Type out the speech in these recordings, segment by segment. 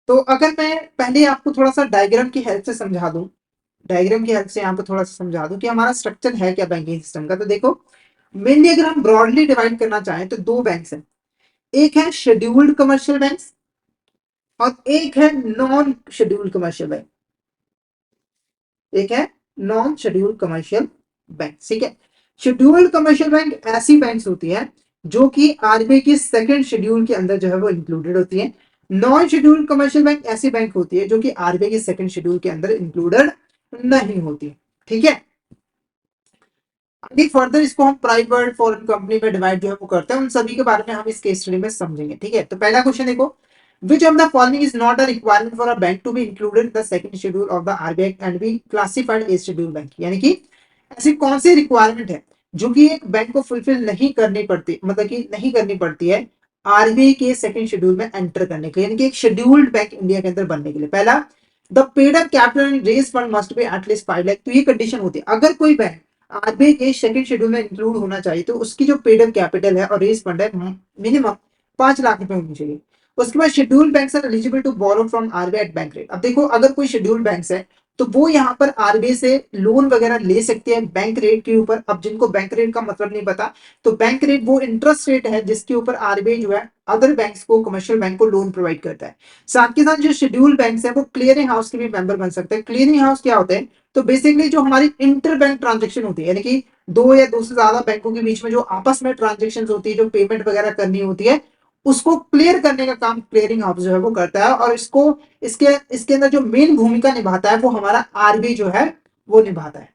तो अगर मैं पहले आपको थोड़ा सा डायग्राम की हेल्प से समझा दूं, डायग्राम की हेल्प से यहाँ पे थोड़ा सा समझा दूं कि हमारा स्ट्रक्चर है क्या बैंकिंग सिस्टम का। तो देखो, मेनली अगर हम ब्रॉडली डिवाइड करना चाहें तो दो बैंक्स हैं। एक है शेड्यूल्ड कमर्शियल बैंक्स और एक है नॉन शेड्यूल्ड कमर्शियल बैंक। एक है नॉन शेड्यूल्ड कमर्शियल बैंक, ठीक है। शेड्यूल्ड कमर्शियल बैंक ऐसी बैंक्स होती है जो कि आरबीआई के सेकंड शेड्यूल के अंदर जो है वो इंक्लूडेड होती है। नॉन शेड्यूल्ड कमर्शियल बैंक ऐसी बैंक होती है जो कि आरबीआई के सेकंड शेड्यूल के अंदर इंक्लूडेड नहीं होती, ठीक है। आगे फर्दर इसको हम प्राइवेट फॉरेन कंपनी में डिवाइड जो है वो करते हैं, उन सभी के बारे में हम इस केस स्टडी में समझेंगे, ठीक है। तो पहला क्वेश्चन देखो, which of the following is not a requirement for a bank to be included in the second schedule of the RBI and be classified as schedule bank। यानी कि ऐसी कौन सी रिक्वायरमेंट है जो कि एक बैंक को फुलफिल नहीं करनी पड़ती, मतलब कि नहीं करनी पड़ती है आरबीआई के सेकंड शेड्यूल में एंटर करने के लिए, यानी कि एक शेड्यूल्ड बैंक इंडिया के अंदर बनने के लिए। पहला, the paid up capital and reserve fund must be at least 5 lakh. तो ये कंडीशन होती है, अगर कोई बैंक आरबीआई के सेकंड शेड्यूल में इंक्लूड होना चाहिए तो उसकी जो पेड अप कैपिटल है और रेज फंड है मिनिमम 5 लाख रुपए होनी चाहिए। उसके बाद scheduled banks are eligible to borrow from RBI at bank rate. अब देखो, अगर कोई शेड्यूल्ड बैंक्स है तो वो यहाँ पर आरबीआई से लोन वगैरह ले सकती है बैंक रेट के ऊपर। अब जिनको बैंक रेट का मतलब नहीं पता, तो बैंक रेट वो इंटरेस्ट रेट है जिसके ऊपर आरबीआई जो है अदर बैंक्स को, कमर्शियल बैंक को लोन प्रोवाइड करता है। साथ के साथ जो शेड्यूल्ड बैंक्स है वो क्लियरिंग हाउस के भी मेंबर बन सकते हैं। क्लियरिंग हाउस क्या होते हैं? तो बेसिकली जो हमारी इंटर बैंक ट्रांजेक्शन होती है, यानी कि दो या दो से ज्यादा बैंकों के बीच में जो आपस में ट्रांजेक्शन होती है, जो पेमेंट वगैरह करनी होती है, उसको क्लियर करने का काम क्लियरिंग हाउस जो है वो करता है। और इसको इसके इसके अंदर जो मेन भूमिका निभाता है वो हमारा आरबीआई जो है वो निभाता है,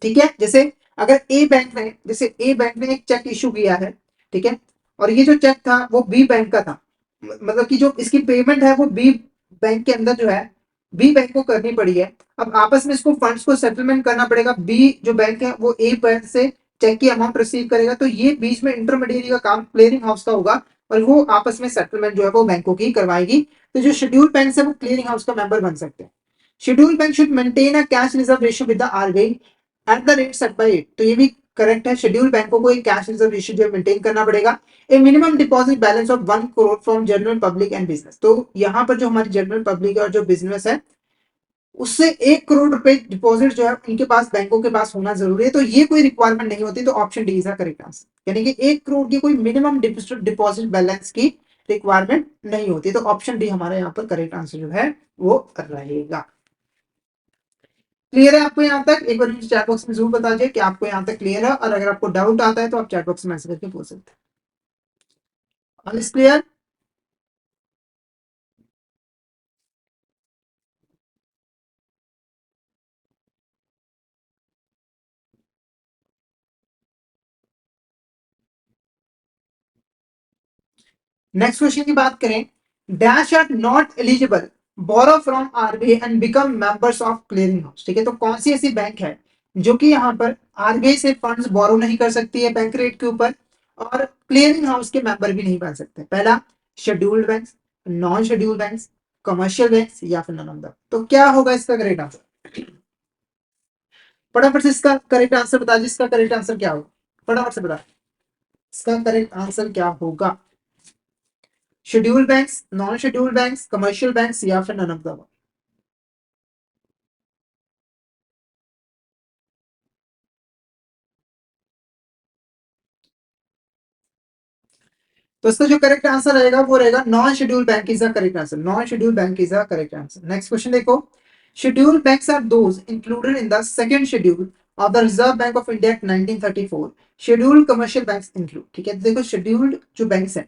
ठीक है। जैसे अगर ए बैंक ने एक चेक इशू किया है, ठीक है, और ये जो चेक था वो बी बैंक का था, मतलब कि जो इसकी पेमेंट है वो बी बैंक के अंदर जो है बी बैंक को करनी पड़ी है। अब आपस में इसको फंड्स को सेटलमेंट करना पड़ेगा। बी जो बैंक है वो ए बैंक से चेक की अमाउंट रिसीव करेगा, तो ये बीच में इंटरमीडिएरी का काम क्लियरिंग हाउस का होगा और वो आपस में सेटलमेंट जो है वो बैंकों की करवाएगी। तो जो शेड्यूल बैंक है वो क्लियरिंग हाउस का मेंबर बन सकते हैं। Schedule bank should maintain a cash reserve ratio with the RBI at the rate set by it. तो ये भी करेक्ट है। शेड्यूल बैंकों को एक कैश रिजर्व रेशियो जो मेंटेन करना पड़ेगा। A minimum deposit balance of 1 crore from general public and business. तो यहाँ पर जो हमारी जनरल पब्लिक और जो बिजनेस है उससे 1 करोड़ रुपए डिपॉजिट जो है उनके पास, बैंकों के पास होना जरूरी है। तो ये कोई रिक्वायरमेंट नहीं होती, तो option D is correct answer. यानी कि 1 करोड़ की कोई मिनिमम डिपॉजिट बैलेंस की रिक्वायरमेंट नहीं होती, तो ऑप्शन डी हमारे यहाँ पर करेक्ट आंसर जो है वो रहेगा। क्लियर है आपको यहाँ तक? एक बार चैट बॉक्स में जरूर बता दीजिए कि आपको यहाँ तक क्लियर है, और अगर आपको डाउट आता है तो आप चैट बॉक्स में मैसेज करके पूछ सकते हैं। All is clear? Next question की बात करें, dash are not eligible borrow from RBI and become members of clearing house. ठीक है, तो कौन सी ऐसी बैंक है जो कि यहाँ पर आरबीआई से फंड्स बोरो नहीं कर सकती है बैंक रेट के ऊपर और क्लियरिंग हाउस के मेंबर भी नहीं बन सकते? पहला, scheduled bank, non scheduled bank, commercial bank या फिर नन ऑफ द। तो क्या होगा इसका करेक्ट आंसर? फटाफट से इसका करेक्ट आंसर बता दीजिए। इसका करेक्ट आंसर क्या होगा? फटाफट से बता, इसका करेक्ट आंसर क्या होगा? Scheduled banks, non scheduled banks, commercial banks या फिर नन ऑफ द। तो इसका जो करेक्ट आंसर रहेगा वो रहेगा non scheduled bank is the correct answer. Non scheduled bank is the correct answer. Next question देखो, scheduled banks are those included in the second schedule of the Reserve Bank of India act 1934। Scheduled commercial banks include. ठीक है, तो देखो scheduled जो banks हैं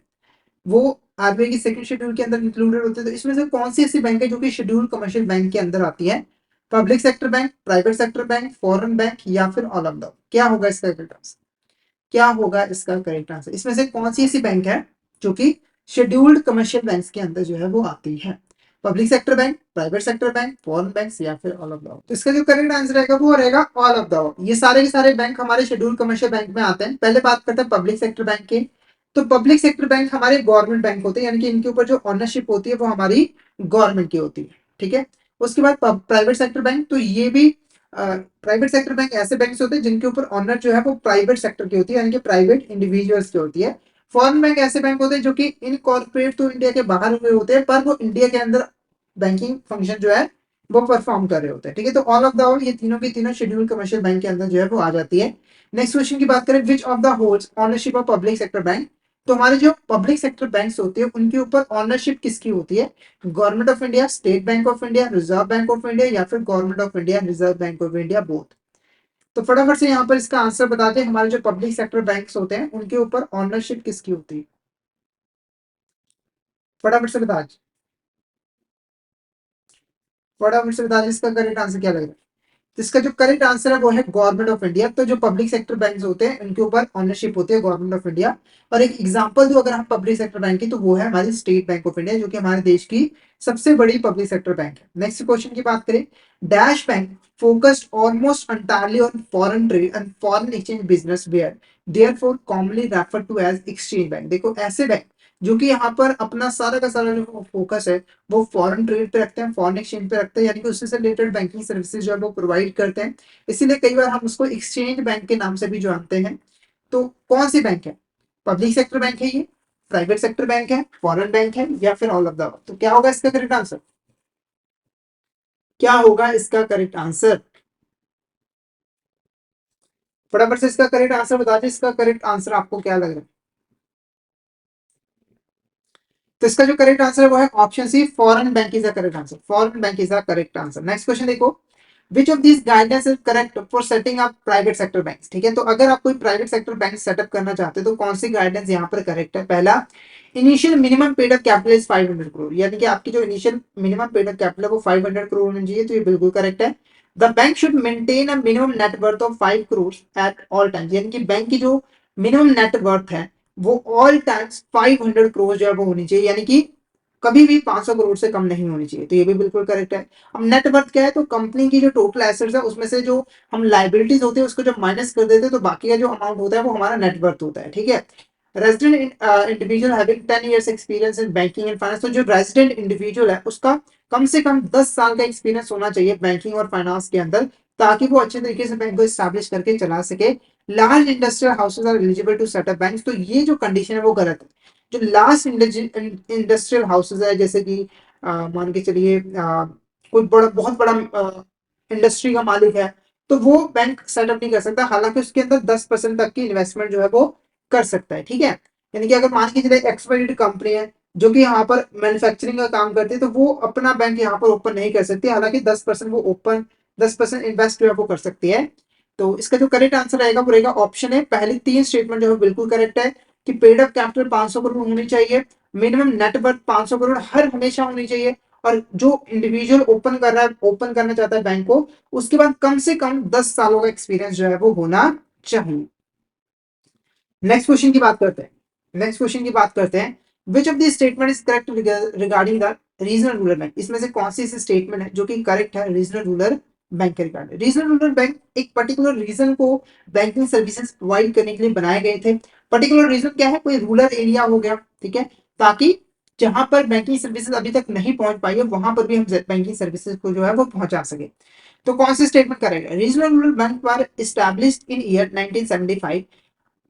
वो RBI की second schedule के अंदर इंक्लूडेड होते हैं। तो इसमें से कौन सी ऐसी बैंक है जो कि शेड्यूल्ड कमर्शियल बैंक के अंदर आती है? Public sector bank, private sector bank, foreign bank या फिर ऑल ऑफ द। क्या होगा इसका करेक्ट आंसर? क्या होगा इसका करेक्ट आंसर? इसमें से कौन सी ऐसी बैंक है जो कि शेड्यूल्ड कमर्शियल बैंक्स के अंदर जो है वो आती है? Public sector bank, private sector bank, foreign bank या फिर ऑल ऑफ द। तो इसका जो करेक्ट आंसर रहेगा वो रहेगा ऑल ऑफ द। ये सारे के सारे बैंक हमारे शेड्यूल्ड कमर्शियल बैंक में आते हैं। पहले बात करते हैं पब्लिक सेक्टर बैंक की। तो पब्लिक सेक्टर बैंक हमारे गवर्नमेंट बैंक होते हैं, यानी कि इनके ऊपर जो ऑनरशिप होती है वो हमारी गवर्नमेंट की होती है, ठीक है। उसके बाद प्राइवेट सेक्टर बैंक, तो ये भी प्राइवेट सेक्टर बैंक ऐसे बैंक होते हैं जिनके ऊपर ऑनर जो है वो प्राइवेट सेक्टर की होती है, यानी कि प्राइवेट इंडिविजुअल्स की होती है। फॉरेन बैंक ऐसे बैंक होते हैं जो कि इनकॉर्पोरेट तो इंडिया के बाहर हुए होते हैं, पर वो इंडिया के अंदर बैंकिंग फंक्शन जो है वो परफॉर्म कर रहे होते हैं। ठीक है, तो ऑल ऑफ द ऑल ये तीनों की तीनों शेड्यूल कमर्शियल बैंक के अंदर जो है वो आ जाती है। नेक्स्ट क्वेश्चन की बात करें, which of the holds ownership of public sector bank. तो हमारे जो पब्लिक सेक्टर बैंक्स होते हैं उनके ऊपर ऑनरशिप किसकी होती है? Government of India, state bank of India, reserve Bank of India, या फिर government of India, reserve Bank of India, both. तो फटाफट से यहाँ पर इसका आंसर बताते हैं, हमारे जो पब्लिक सेक्टर बैंक्स होते हैं उनके ऊपर ऑनरशिप किसकी होती है? फटाफट से बता दीजिए, फटाफट से बता दीजिए इसका करेक्ट आंसर क्या लग रहा है। तो इसका जो करेक्ट आंसर है वो है गवर्नमेंट ऑफ इंडिया। तो जो पब्लिक सेक्टर बैंक होते हैं उनके ऊपर ऑनरशिप होती है गवर्नमेंट ऑफ इंडिया। और एक एग्जांपल जो अगर हम पब्लिक सेक्टर बैंक की, तो वो है हमारी स्टेट बैंक ऑफ इंडिया, जो कि हमारे देश की सबसे बड़ी पब्लिक सेक्टर बैंक है। नेक्स्ट क्वेश्चन की बात करें, dash bank focused almost entirely on foreign trade and foreign exchange business where therefore commonly referred to as exchange bank. देखो ऐसे बैंक जो कि यहाँ पर अपना सारा का सारा जो फोकस है वो फॉरेन ट्रेड पे रखते हैं, फॉरेन एक्सचेंज पे रखते हैं, यानी कि उससे से रिलेटेड बैंकिंग सर्विसेज जो है वो प्रोवाइड करते हैं। इसीलिए कई बार हम उसको एक्सचेंज बैंक के नाम से भी जानते हैं। तो कौन सी बैंक है? पब्लिक सेक्टर बैंक है ये, प्राइवेट सेक्टर बैंक है, फॉरेन बैंक है, या फिर ऑल ऑफ द? तो क्या होगा इसका करेक्ट आंसर? क्या होगा इसका करेक्ट आंसर? फटाफट से इसका करेक्ट आंसर बता दीजिए, इसका करेक्ट आंसर आपको क्या लग रहा है? तो इसका जो करेक्ट आंसर है वो है option C, foreign bank is the correct answer. Foreign bank is the correct answer. Next question देखो, which of this guidance is correct for setting up private sector bank. ठीक है, तो अगर आप कोई प्राइवेट सेक्टर बैंक सेटअप करना चाहते हैं तो कौन सी गाइडेंस यहाँ पर करेक्ट है? पहला, initial minimum paid up capital is 500 crore, यानी कि आपकी जो initial minimum paid up capital है वो 500 करोड़ होनी चाहिए, तो ये बिल्कुल करेक्ट है। The bank should maintain a minimum net worth of 5 crore at all time, यानी कि बैंक की जो मिनिमम नेट वर्थ है वो ऑल टाइम्स 500 करोड़ जो है वो होनी चाहिए, यानी कि कभी भी 500 करोड़ से कम नहीं होनी चाहिए, तो ये भी बिल्कुल करेक्ट है। अब नेट वर्थ क्या है? तो कंपनी की जो टोटल एसेट्स है उसमें से जो हम लाइबिलिटीज होते हैं उसको जब माइनस कर देते हैं तो बाकी का जो अमाउंट होता है वो हमारा नेट वर्थ होता है। ठीक है, resident individual having 10 years experience in banking and finance, तो जो रेजिडेंट इंडिविजुअल है उसका कम से कम 10 साल का एक्सपीरियंस होना चाहिए बैंकिंग और फाइनेंस के अंदर, ताकि वो अच्छे तरीके से बैंक को स्टैब्लिश करके चला सके। Large industrial houses are eligible to set up bank, तो ये जो कंडीशन है वो गलत है। जो लार्ज इंडस्ट्रियल हाउसेज है, जैसे कि मान के चलिए कोई बड़ा बहुत बड़ा इंडस्ट्री का मालिक है, तो वो बैंक सेटअप नहीं कर सकता, हालांकि उसके अंदर 10% तक की इन्वेस्टमेंट जो है वो कर सकता है। ठीक है, यानी कि अगर मान के चलिए एक्सपायर्ड कंपनी है जो कि यहाँ पर मैन्युफैक्चरिंग का काम करती है, तो वो अपना बैंक यहाँ पर ओपन नहीं कर सकती, हालांकि 10% वो ओपन 10% इन्वेस्ट जो है वो कर सकती है। तो इसका जो करेक्ट आंसर रहेगा वो रहेगा ऑप्शन है, पहली तीन स्टेटमेंट जो है बिल्कुल करेक्ट है, कि पेड अप कैपिटल 500 करोड़ होनी चाहिए, मिनिमम नेटवर्थ 500 करोड़ हर हमेशा होनी चाहिए, और जो इंडिविजुअल ओपन कर रहा है, ओपन करना चाहता है बैंक को, उसके बाद कम से कम 10 सालों का एक्सपीरियंस जो है वो होना चाहिए। नेक्स्ट क्वेश्चन की बात करते हैं, नेक्स्ट क्वेश्चन की बात करते हैं, विच of this statement is correct regarding the regional rural bank. इसमें से कौन सी स्टेटमेंट है जो कि करेक्ट है रीजनल रूरल बैंक के रिगार्डिंग? रीजनल रूरल बैंक एक पर्टिकुलर रीजन को बैंकिंग सर्विसेज प्रोवाइड करने के लिए बनाए गए थे। पर्टिकुलर रीजन क्या है? कोई रूरल एरिया हो गया, ठीक है, ताकि जहां पर बैंकिंग सर्विसेज अभी तक नहीं पहुंच पाई है वहां पर भी हम बैंकिंग सर्विसेज को जो है वो पहुंचा सके। तो कौन सी स्टेटमेंट करेगा? Regional rural bank were established in year 1975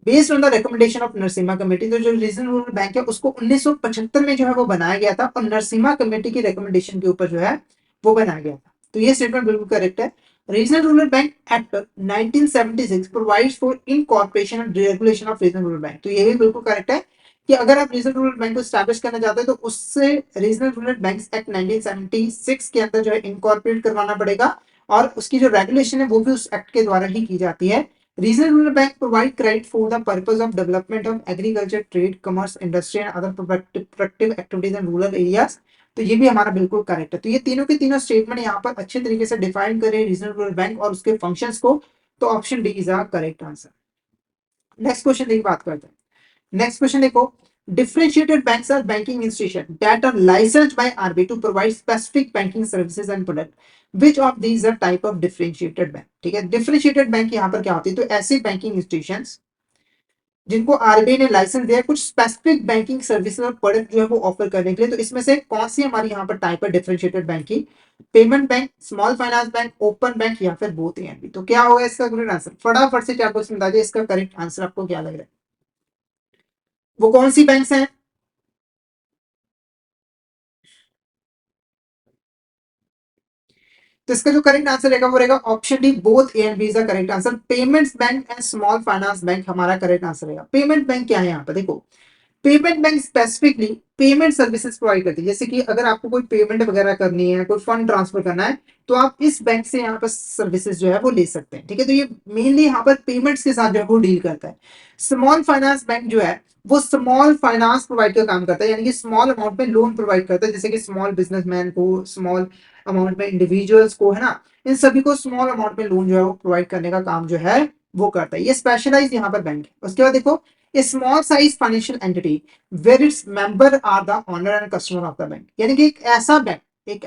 based on the recommendation of Narasimha committee. तो जो रीजनल रूरल बैंक है उसको 1975 में जो है वो बनाया गया था, और नरसिम्हा कमेटी की रिकमेंडेशन के ऊपर जो है वो बनाया गया था। तो ये स्टेटमेंट बिल्कुल करेक्ट है। Regional rural bank act 1976 provides for incorporation and regulation of regional rural bank. तो ये भी बिल्कुल करेक्ट है कि अगर आप रीजनल रूरल बैंक को स्टैब्लिश करना चाहते हैं तो उससे रीजनल रूरल बैंक्स एक्ट 1976 के अंदर जो है इनकॉर्पोरेट करवाना पड़ेगा, और उसकी जो रेगुलेशन है वो भी उस एक्ट के द्वारा ही की जाती है। Regional rural bank provide credit for the purpose of development of agriculture, trade, commerce, industry and other productive activities in rural areas। तो ये भी हमारा बिल्कुल करेक्ट है। तो ये तीनों के तीनों स्टेटमेंट यहाँ पर अच्छे तरीके से डिफाइन करें रीजनल रूरल बैंक और उसके फंक्शंस को, तो option D is are correct answer. Next question की बात करते हैं। नेक्स्ट क्वेश्चन देखो, differentiated banks are banking institutions that are licensed by RBI to provide specific banking services and product। which of these are type of differentiated bank? ठीक है, differentiated bank यहाँ पर क्या होती है? तो ऐसी बैंकिंग इंस्टीट्यूशंस जिनको आरबीआई ने लाइसेंस दिया है कुछ स्पेसिफिक बैंकिंग सर्विसेज और प्रोडक्ट जो है वो ऑफर करने के लिए। तो इसमें से कौन सी हमारी यहाँ पर टाइप है डिफरेंशिएटेड बैंक की? Payment bank, small finance bank, open bank, या फिर बोथ एएनबी। तो क्या होगा इसका करेक्ट आंसर? फटाफट से चार क्वेश्चन बताइए, इसका करेक्ट आंसर आपको क्या लग रहा है? वो कौन सी बैंक्स हैं? तो इसका जो करेक्ट आंसर रहेगा वो रहेगा option D, both A and B is the correct answer. Payments bank and small finance bank हमारा करेक्ट आंसर रहेगा। पेमेंट बैंक क्या है यहाँ पर देखो, payment bank specifically payment services provide करती है। जैसे कि अगर आपको कोई पेमेंट वगैरह करनी है, कोई फंड ट्रांसफर करना है, तो आप इस बैंक से यहाँ पर सर्विसेज जो है वो ले सकते हैं। ठीक है, तो ये मेनली यहाँ पर पेमेंट्स के साथ जो है वो डील करता है। स्मॉल फाइनेंस बैंक जो है वो स्मॉल फाइनेंस प्रोवाइड का काम करता है, यानी कि स्मॉल अमाउंट में लोन प्रोवाइड करता है। जैसे कि स्मॉल बिजनेसमैन को, स्मॉल अमाउंट में इंडिविजुअल्स को, है ना, इन सभी को स्मॉल अमाउंट में लोन जो है वो प्रोवाइड करने का काम जो है वो करता है। ये स्पेशलाइज यहाँ पर बैंक है। उसके बाद देखो, a small size financial entity where its member are the owner and customer of the bank, यानी कि एक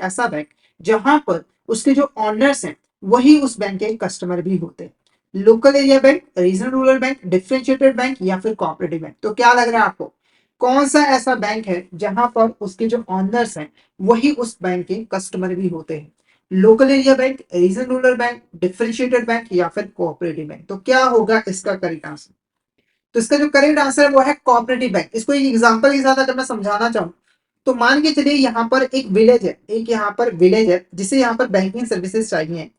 ऐसा बैंक जहां पर उसके जो ऑनर्स हैं वही उस बैंक के कस्टमर भी होते हैं। Local area bank, regional rural bank, differentiated bank या फिर कोऑपरेटिव बैंक। तो क्या लग रहा है आपको, कौन सा ऐसा बैंक है जहां पर उसके जो ऑनर्स हैं वही उस बैंक के कस्टमर भी होते हैं? Local area bank, regional rural bank, differentiated bank या फिर कोऑपरेटिव बैंक। तो क्या होगा इसका करेक्ट आंसर? तो इसका जो करेक्ट आंसर है वो है कोऑपरेटिव बैंक। इसको एक एग्जांपल के साथ अगर मैं समझाना चाहूँ, तो मान के चलिए यहाँ पर एक विलेज है, एक यहाँ पर विलेज है जिसे यहाँ पर बैंकिंग सर्विसेज चाहिए।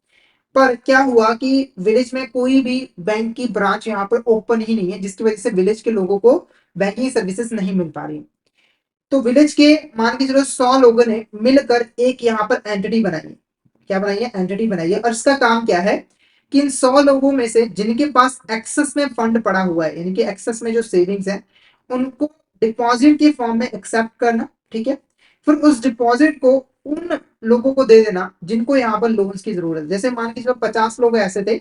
पर क्या हुआ कि विलेज में कोई भी बैंक की ब्रांच यहाँ पर ओपन ही नहीं है, जिसकी वजह से विलेज के लोगों को बैंकिंग सर्विसेज नहीं मिल पा रही। तो विलेज के मान के चलो 100 लोगों ने मिलकर एक यहाँ पर एंटिटी बनाई है। क्या बनाई है? एंटिटी बनाई है। और इसका काम क्या है कि इन 100 लोगों में से जिनके पास एक्सेस में फंड पड़ा हुआ है, यानी कि एक्सेस में जो सेविंग्स है, उनको डिपॉजिट के फॉर्म में एक्सेप्ट करना। ठीक है, फिर उस डिपॉजिट को उन लोगों को दे देना जिनको यहाँ पर लोन्स की जरूरत है। जैसे मान के चलो 50 लोग ऐसे थे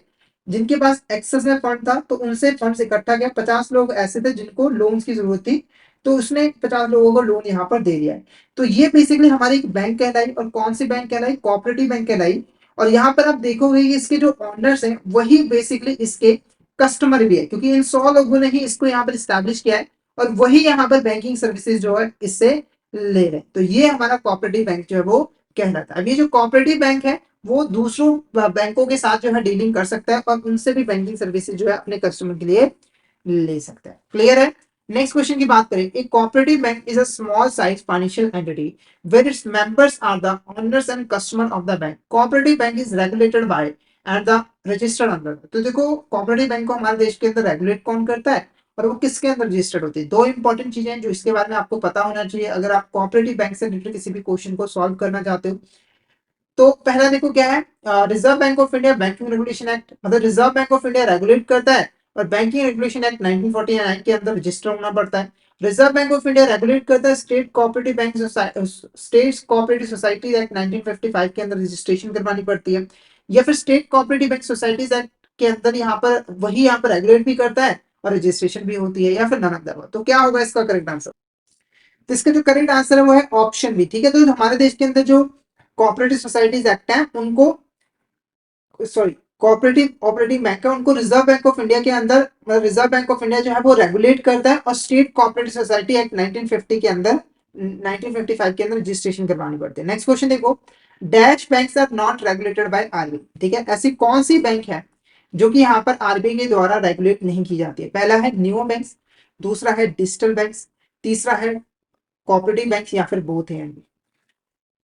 जिनके पास एक्सेस में फंड था, तो उनसे फंड इकट्ठा किया। 50 लोग ऐसे थे जिनको लोन्स की जरूरत थी, तो उसने 50 लोगों को लोन यहाँ पर दे दिया है। तो ये बेसिकली हमारी एक बैंक कहलाई। और कौन सी बैंक कहलाई? कोऑपरेटिव बैंक कहलाई। और यहाँ पर आप देखोगे कि इसके जो ऑनर्स हैं वही बेसिकली इसके कस्टमर भी है, क्योंकि इन 100 लोगों ने ही इसको यहाँ पर स्टैब्लिश किया है और वही यहाँ पर बैंकिंग सर्विसेज जो है इससे ले रहे हैं। तो ये हमारा कोऑपरेटिव बैंक जो है वो कहलाता है। अब ये जो कोऑपरेटिव बैंक है वो दूसरों बैंकों के साथ जो है डीलिंग कर सकता है और उनसे भी बैंकिंग सर्विसेज जो है अपने कस्टमर के लिए ले सकता है। क्लियर है? नेक्स्ट क्वेश्चन की बात करें, एक cooperative bank is a small size financial entity where its members are the owners and customer of the bank. Cooperative bank is regulated by and the registered under. तो देखो, cooperative bank को हमारे देश के अंदर रेगुलेट कौन करता है और वो किसके अंदर रजिस्टर्ड होती है? दो इंपॉर्टेंट चीजें हैं जो इसके बारे में आपको पता होना चाहिए अगर आप कोऑपरेटिव बैंक से रिलेटेड किसी भी क्वेश्चन को सॉल्व करना चाहते हो। तो पहला देखो क्या है, Reserve Bank of India banking regulation act, मतलब Reserve Bank of India regulate करता है और बैंकिंग रेगुलेशन एक्ट 1949 के अंदर रजिस्टर होना पड़ता है। Reserve Bank of India regulate करता है state cooperative bank, state cooperative society act 1955 के अंदर रजिस्ट्रेशन करवानी पड़ती है। या फिर state cooperative bank societies act के अंदर यहाँ पर वही यहाँ पर रेगुलेट भी करता है और रजिस्ट्रेशन भी होती है, या फिर नन ऑफ द अबव। तो क्या होगा इसका करेक्ट आंसर? तो इसका जो करेक्ट आंसर है वो है ऑप्शन बी। ठीक है, तो हमारे देश के अंदर जो कोऑपरेटिव सोसाइटीज एक्ट है उनको, सॉरी, कोऑपरेटिव ऑपरेटिव बैंक है उनको रिजर्व बैंक ऑफ इंडिया के अंदर, मतलब रिजर्व बैंक ऑफ इंडिया जो है वो रेगुलेट करता है और स्टेट कोऑपरेटिव सोसाइटी एक्ट 1950 के अंदर, 1955 के अंदर रजिस्ट्रेशन करवानी पड़ती है। नेक्स्ट क्वेश्चन देखो, dash banks are not regulated by RBI. ठीक है, ऐसी कौन सी बैंक है जो कि यहाँ पर आरबीआई के द्वारा रेगुलेट नहीं की जाती है? पहला है नियो बैंक्स, दूसरा है डिजिटल बैंक्स, तीसरा है कोऑपरेटिव बैंक्स या फिर बोथ है।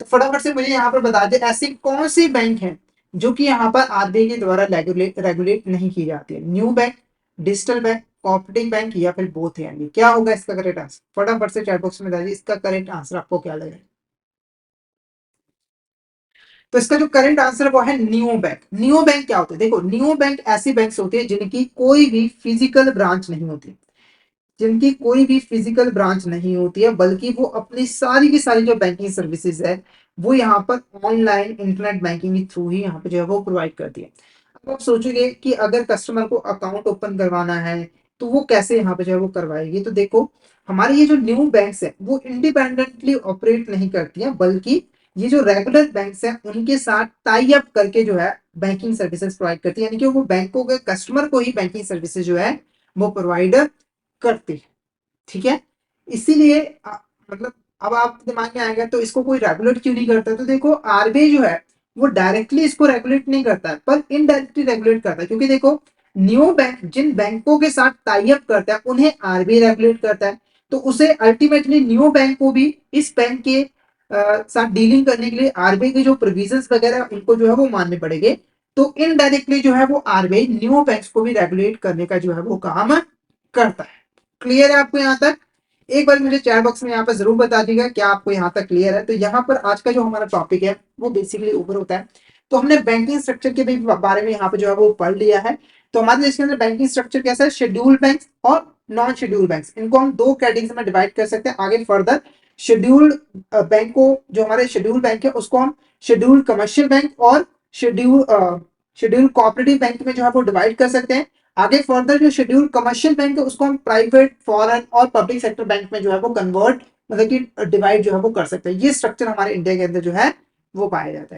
तो फटाफट से मुझे यहाँ पर बता दे, ऐसी कौन सी बैंक है जो कि यहाँ पर आरबीआई के द्वारा रेगुलेट नहीं की जाती है? New bank, digital bank, cooperative bank या फिर बोथ है? क्या होगा इसका करेक्ट आंसर? फटाफट से चैट बॉक्स में बताइए इसका करेक्ट आंसर आपको क्या लगे। तो इसका जो करेंट आंसर है वो है नियो बैंक। नियो बैंक क्या होते हैं? देखो, नियो बैंक ऐसी बैंक्स होती है जिनकी कोई भी फिजिकल ब्रांच नहीं होती, जिनकी कोई भी फिजिकल ब्रांच नहीं होती है, बल्कि वो अपनी सारी की सारी जो बैंकिंग सर्विसेज है वो यहाँ पर ऑनलाइन इंटरनेट बैंकिंग के थ्रू ही यहाँ पे जो है वो प्रोवाइड करती है। अब आप सोचोगे कि अगर कस्टमर को अकाउंट ओपन करवाना है तो वो कैसे यहाँ पे जो है वो करवाएगी? तो देखो, हमारी ये जो न्यू बैंक्स है वो इंडिपेंडेंटली ऑपरेट नहीं करती है, बल्कि ये जो रेगुलर बैंक्स हैं उनके साथ टाई अप करके जो है बैंकिंग सर्विसेज प्रोवाइड करती है, यानी कि वो बैंकों के कस्टमर को ही बैंकिंग सर्विसेज जो है वो प्रोवाइड करती है। ठीक है, इसीलिए मतलब अब आप दिमाग में आएगा तो इसको कोई रेगुलेट क्यों नहीं करता? तो देखो, आरबीआई जो है वो डायरेक्टली इसको रेगुलेट नहीं करता है पर इनडायरेक्टली रेगुलेट करता है, क्योंकि देखो न्यू बैंक जिन बैंकों के साथ टाई अप करता है उन्हें आरबीआई रेगुलेट करता है, तो उसे अल्टीमेटली न्यू बैंक को भी इस बैंक के साथ डीलिंग करने के लिए आरबीआई के जो प्रोविजंस वगैरह उनको जो है वो मानने पड़ेंगे। तो इनडायरेक्टली जो है वो आरबीआई न्यू बैंक्स को भी रेगुलेट करने का जो है वो काम करता है। क्लियर है आपको यहाँ तक? एक बार मुझे चैट बॉक्स में यहाँ पर जरूर बता दीजिएगा क्या आपको यहाँ तक क्लियर है। तो यहाँ पर आज का जो हमारा टॉपिक है वो बेसिकली ऊपर होता है। तो हमने बैंकिंग स्ट्रक्चर के भी बारे में यहाँ पे जो है वो पढ़ लिया है। तो हमारे देश के अंदर बैंकिंग स्ट्रक्चर कैसा है, शेड्यूल बैंक और नॉन शेड्यूल बैंक, इनको हम दो कैटेगरी में डिवाइड कर सकते हैं। आगे फर्दर शेड्यूल बैंक को, जो हमारे शेड्यूल बैंक है उसको हम शेड्यूल कमर्शियल बैंक और शेड्यूल शेड्यूल कोऑपरेटिव बैंक में जो है वो डिवाइड कर सकते हैं। आगे फर्दर जो शेड्यूल कमर्शियल बैंक है उसको हम प्राइवेट, फॉरेन और पब्लिक सेक्टर बैंक में जो है वो कन्वर्ट, मतलब कि डिवाइड जो है वो कर सकते हैं। ये स्ट्रक्चर हमारे इंडिया के अंदर जो है वो पाया जाता है।